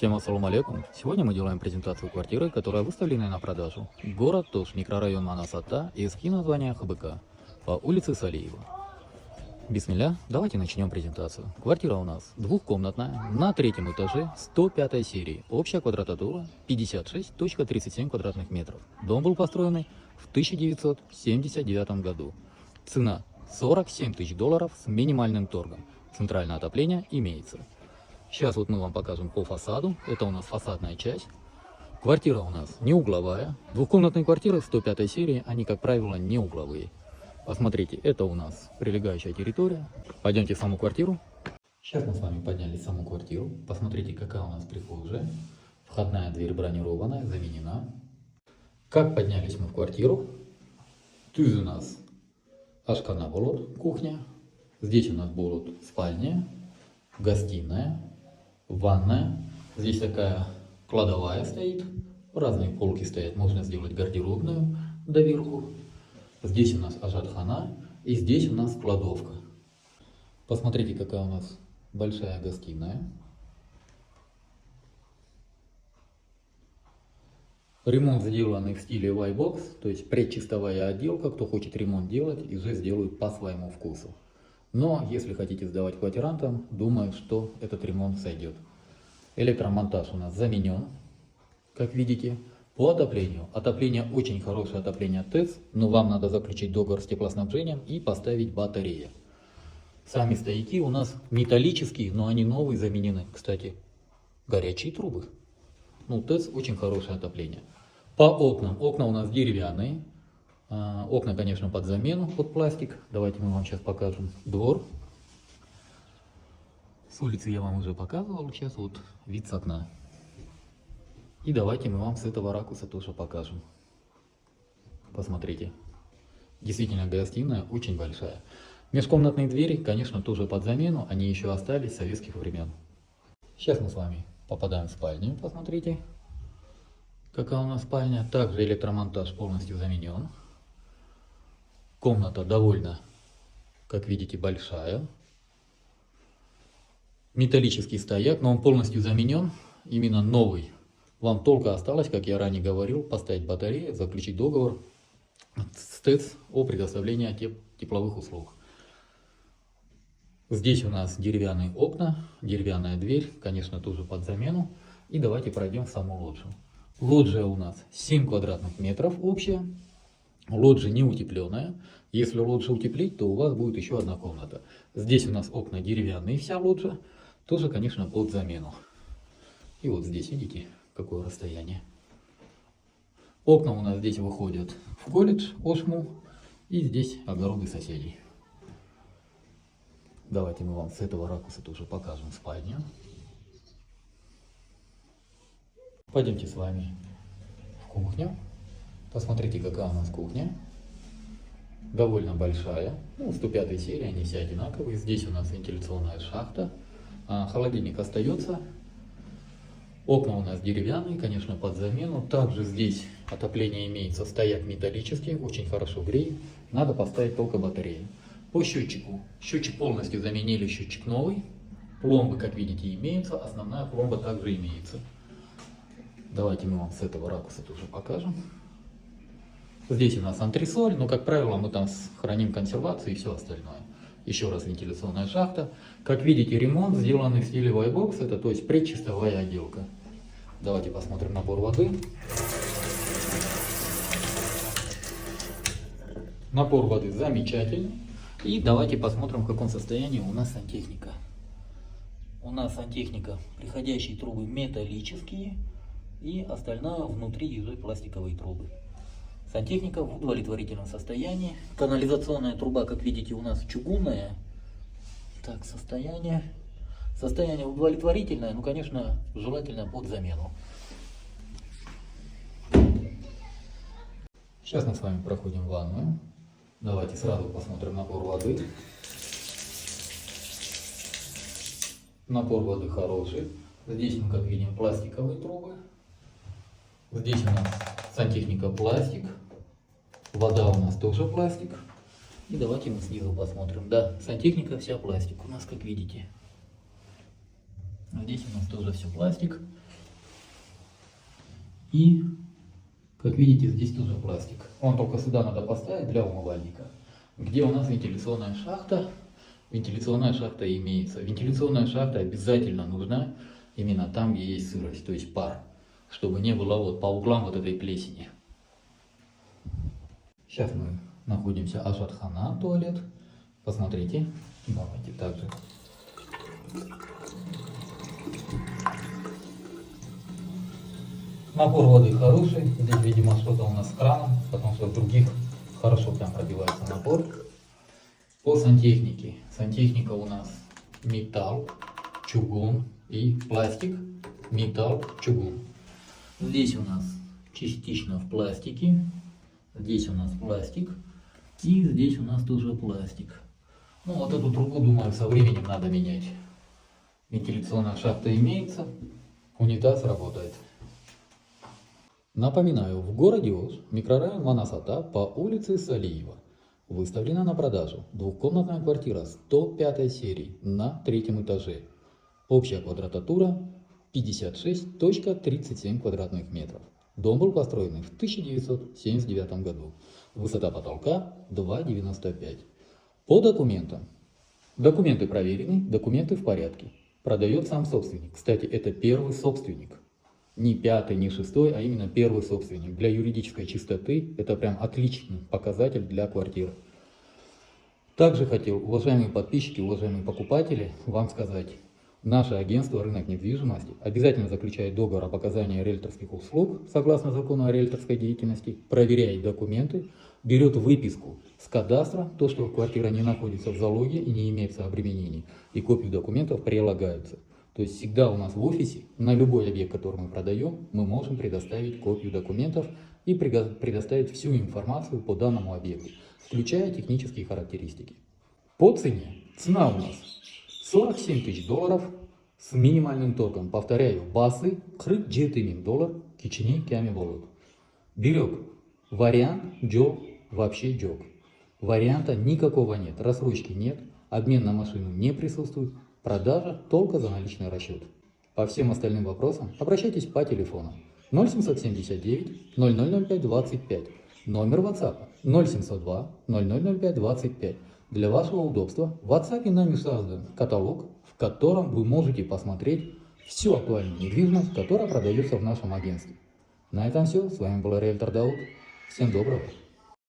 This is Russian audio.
Всем ассаламу алейкум. Сегодня мы делаем презентацию квартиры, которая выставлена на продажу. Город Тош, микрорайон Манас-Ата, ИСКИ название ХБК, по улице Салиева. Бисмилля, давайте начнем презентацию. Квартира у нас двухкомнатная, на третьем этаже, 105 серии. Общая квадратура 56,37 квадратных метров. Дом был построен в 1979 году. Цена $47 тысяч с минимальным торгом. Центральное отопление имеется. Сейчас вот мы вам покажем по фасаду. Это у нас фасадная часть. Квартира у нас не угловая. Двухкомнатные квартиры 105 серии, они, как правило, не угловые. Посмотрите, это у нас прилегающая территория. Пойдемте в саму квартиру. Сейчас мы с вами поднялись в саму квартиру. Посмотрите, какая у нас прихожая. Входная дверь бронированная, заменена. Как поднялись мы в квартиру. Тут у нас ашкана болот, кухня. Здесь у нас будут спальня, гостиная, ванная. Здесь такая кладовая стоит. Разные полки стоят. Можно сделать гардеробную доверху. Здесь у нас ажатхана. И здесь у нас кладовка. Посмотрите, какая у нас большая гостиная. Ремонт сделанный в стиле Y-Box. То есть предчистовая отделка. Кто хочет ремонт делать, уже сделают по своему вкусу. Но если хотите сдавать квартирантам, думаю, что этот ремонт сойдет. Электромонтаж у нас заменен, как видите. По отоплению. Отопление очень хорошее, отопление ТЭЦ, но вам надо заключить договор с теплоснабжением и поставить батареи. Сами стояки у нас металлические, но они новые, заменены. Кстати, горячие трубы. Ну, ТЭЦ очень хорошее отопление. По окнам. Окна у нас деревянные. Окна, конечно, под замену, под пластик. Давайте мы вам сейчас покажем двор. С улицы я вам уже показывал. Сейчас вот вид с окна. И давайте мы вам с этого ракурса тоже покажем. Посмотрите. Действительно, гостиная очень большая. Межкомнатные двери, конечно, тоже под замену. Они еще остались с советских времен. Сейчас мы с вами попадаем в спальню. Посмотрите, какая у нас спальня. Также электромонтаж полностью заменен. Комната довольно, как видите, большая. Металлический стояк, но он полностью заменен. Именно новый. Вам только осталось, как я ранее говорил, поставить батарею, заключить договор с ТЭЦ о предоставлении тепловых услуг. Здесь у нас деревянные окна, деревянная дверь, конечно, тоже под замену. И давайте пройдем в саму лоджию. Лоджия у нас 7 квадратных метров общая. Лоджия не утепленная. Если лоджию утеплить, то у вас будет еще одна комната. Здесь у нас окна деревянные, вся лоджия. Тоже, конечно, под замену. И вот здесь, видите, какое расстояние. Окна у нас здесь выходят в колледж, Ошму. И здесь огороды соседей. Давайте мы вам с этого ракурса тоже покажем спальню. Пойдемте с вами в кухню. Посмотрите, какая у нас кухня. Довольно большая. Ну, 105 серия, они все одинаковые. Здесь у нас вентиляционная шахта. Холодильник остается. Окна у нас деревянные, конечно, под замену. Также здесь отопление имеется, стояк металлический, очень хорошо греет. Надо поставить только батареи. По счетчику. Счетчик полностью заменили, счетчик новый. Пломбы, как видите, имеются. Основная пломба также имеется. Давайте мы вам с этого ракурса тоже покажем. Здесь у нас антресоль, но, как правило, мы там храним консервацию и все остальное. Еще раз вентиляционная шахта. Как видите, ремонт сделанный в стиле Y-Box, это то есть предчистовая отделка. Давайте посмотрим набор воды. Напор воды замечательный. И давайте посмотрим, в каком состоянии у нас сантехника. У нас сантехника, приходящие трубы металлические, и остальное внутри идут пластиковые трубы. Сантехника в удовлетворительном состоянии. Канализационная труба, как видите, у нас чугунная. Так, состояние удовлетворительное, ну, конечно, желательно под замену. Сейчас мы с вами проходим в ванную. Давайте сразу посмотрим напор воды. Напор воды хороший. Здесь мы, как видим, пластиковые трубы. Здесь у нас сантехника пластик. Вода у нас тоже пластик. И давайте мы снизу посмотрим. Да, сантехника вся пластик у нас, как видите. Здесь у нас тоже все пластик. И, как видите, здесь тоже пластик. Он только сюда надо поставить для умывальника. Где у нас вентиляционная шахта? Вентиляционная шахта имеется. Вентиляционная шахта обязательно нужна именно там, где есть сырость, то есть пар, чтобы не было вот по углам вот этой плесени. Сейчас мы находимся Ашатхана, туалет. Посмотрите. Давайте также. Напор воды хороший. Здесь, видимо, что-то у нас с краном, потому что в других хорошо прям пробивается напор. По сантехнике. Сантехника у нас металл, чугун и пластик, металл, чугун. Здесь у нас частично в пластике. Здесь у нас пластик. И здесь у нас тоже пластик. Ну вот эту трубу, думаю, со временем надо менять. Вентиляционная шахта имеется. Унитаз работает. Напоминаю, в городе Ош, микрорайон Манасата, по улице Салиева, выставлена на продажу двухкомнатная квартира 105 серии на 3-м этаже. Общая квадратура 56,37 квадратных метров. Дом был построен в 1979 году. Высота потолка 2,95. По документам. Документы проверены, документы в порядке. Продает сам собственник. Кстати, это первый собственник. Не 5-й, не 6-й, а именно первый собственник. Для юридической чистоты это прям отличный показатель для квартир. Также хотел, уважаемые подписчики, уважаемые покупатели, вам сказать, наше агентство «Рынок недвижимости» обязательно заключает договор об оказании риэлторских услуг согласно закону о риэлторской деятельности, проверяет документы, берет выписку с кадастра, то, что квартира не находится в залоге и не имеется обременений, и копии документов прилагаются. То есть всегда у нас в офисе, на любой объект, который мы продаем, мы можем предоставить копию документов и предоставить всю информацию по данному объекту, включая технические характеристики. По цене. Цена у нас 47 тысяч долларов с минимальным торгом. Повторяю, басы 47 доллар кичини кями болут. Берег. Вариант джок, вообще джок. Варианта никакого нет, рассрочки нет, обмен на машину не присутствует. Продажа только за наличный расчет. По всем остальным вопросам обращайтесь по телефону 0779 0005 25, номер WhatsApp 0702 0005 25. Для вашего удобства в WhatsApp нами создан каталог, в котором вы можете посмотреть всю актуальную недвижимость, которая продается в нашем агентстве. На этом все. С вами был риэлтор Дауд. Всем доброго.